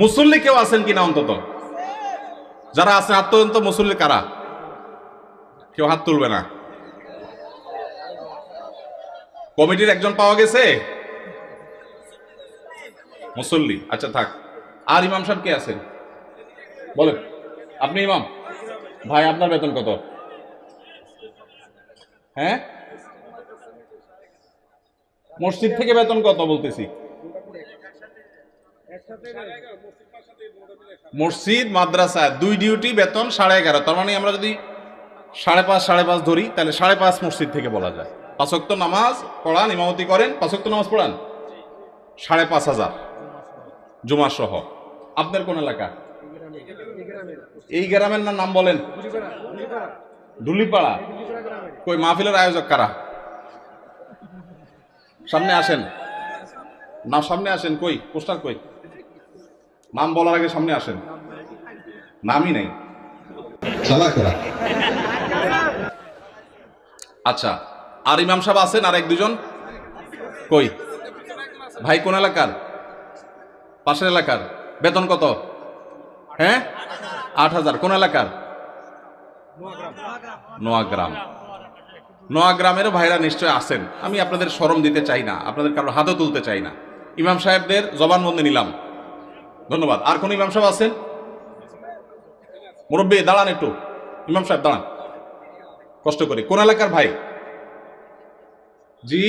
মুসল্লি কেউ আছেন কিনা অন্তত? যারা আছেন হাত তোলেন তো। মুসল্লি কারা? কেউ হাত তুলবে না। কমিটির একজন পাওয়া গেছে মুসল্লি। আচ্ছা থাক। আর ইমাম সাহেব কে আছেন বলেন? আপনি ইমাম ভাই, আপনার বেতন কত? হ্যাঁ, মসজিদ থেকে বেতন কত বলতেছি? মসজিদ মাদ্রাসা দুই ডিউটি বেতন 11.5। তার মানে আমরা যদি 5.5 ধরি তাহলে 5.5 মসজিদ থেকে বলা যায়। 5 ওয়াক্ত নামাজ পড়ান, ইমামতি করেন, 5 ওয়াক্ত নামাজ পড়ান, 5,500 জুমা সহ। আপনার কোন এলাকা? এই গ্রামের নাম বলেন? ধুলিপাড়া। কই মাহফিলের আয়োজক কারা? সামনে আসেন না, সামনে আসেন। কই পোস্টার কই? নাম বলার আগে সামনে আসেন। নামই নেই। আচ্ছা, আর ইমাম সাহেব আছেন আর 1-2 জন? কই ভাই, কোন এলাকার? পাশের এলাকার। বেতন কত? হ্যাঁ, 8,000। কোন এলাকার? নোয়াগ্রাম। নোয়াগ্রামেরও ভাইরা নিশ্চয় আছেন। আমি আপনাদের শরম দিতে চাই না, আপনাদের কারোর হাতও তুলতে চাই না। ইমাম সাহেবদের জবানবন্দি নিলাম, ধন্যবাদ। আর কোন ইমাম সাহেব আছেন? মুরব্বী দাঁড়ান একটু। ইমাম সাহেব দাঁড়ান, কষ্ট করে। কোন এলাকার ভাই? জি,